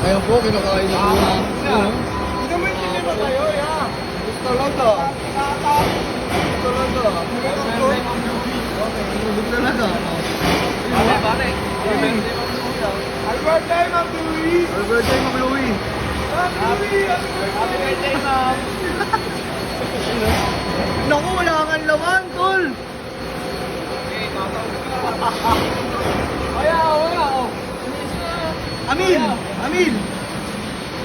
Ayun po, kinakain na po na. Hindi mo yung ba tayo, ya? Gusto lang to. Gusto lang to. Tulog talaga. Pare. Happy birthday, Ma'am Louie! Happy birthday, Ma'am Louie. Ma'am Louie! Happy birthday, ma'am. Naku, wala kang laman, tol. Kaya, wala ako. Amin! Amin!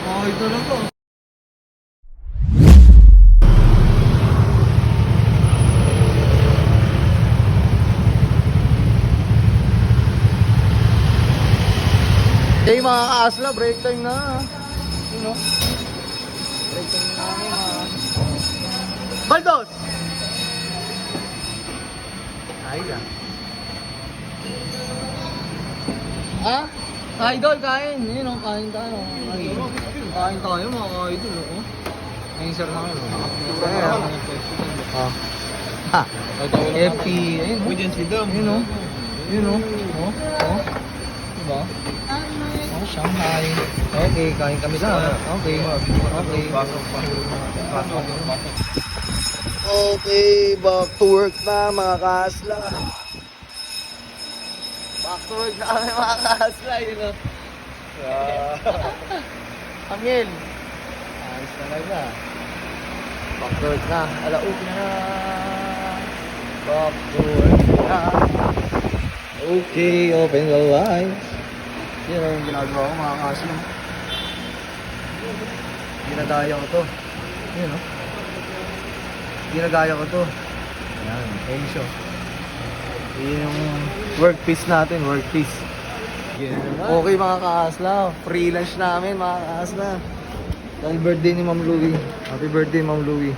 Oh, ito lang to. Hey mga kaasla, break time na. You know? Break time na kami mga... Baldos! Ay ka. Ah? Idol, kain. Yun o, kain tayo. Kain tayo mga idol. Oh. Ayun sir namin. Ah. Ha. FP. Ayun o. Ayun o. Ayun o. Oh. Oh. Diba? Oh, Shanghai. Okay, kain kami sa. Okay. Okay. Okay, back to work na mga kaasla. Back to work na kami mga kaasla, yun o. Angel. Ayos talaga. Back to work na. Alaog na. Back to work na. Okay, open the lights. Yan ang ginagawa ko mga kaasla. Ginagaya ko to. Yun o. Ginagaya ko to. Ayan, ensyo. Yun yung workpiece natin, workpiece. Okay mga kaasla, free lunch namin mga kaasla. Dahil birthday ni Ma'am Louie. Happy birthday Ma'am Louie.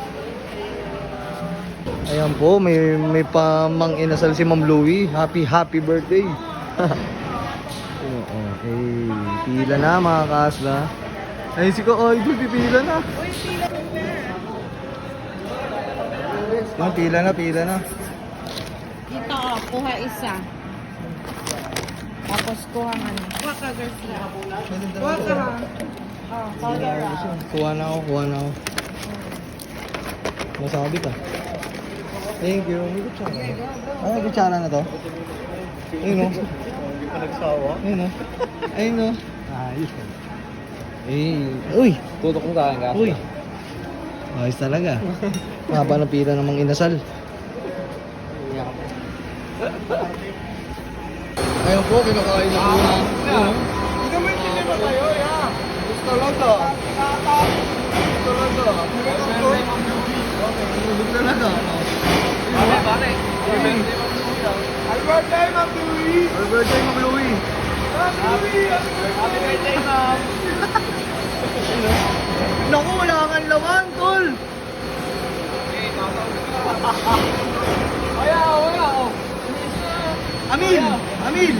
Ayan po, may pamang inasal si Ma'am Louie. Happy birthday. Okay, pila na mga kaasla. Ay si ko, idol, pipila na. Pila na. Dito, kuha isa. Tapos kuha ano. Kuha ka, Garcia. Kuha ka ha. Oh, powder ha. Kuha na ako. Masabi ka. Thank you. May kutsara. Ay, kutsara na to. Ayun o. Hindi pa nagsawa. Ayun o. Ayun o. Ayos ka. Uy. Tutok mo kain ka. Uy. Ayos talaga. Haba ng pila namang inasal. Ayun po, kinakain na po na. Hindi mo yung ba tayo, ya? Gusto lang to. Gusto lang to. Tulog talaga. Pare. Happy birthday, Ma'am Louie! Happy birthday, Ma'am Louie. Ma'am Louie! Happy birthday, ma'am. Naku, wala kang laman, tol. Kaya, wala ako. Amin! Amin!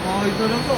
Oh, ito lang to.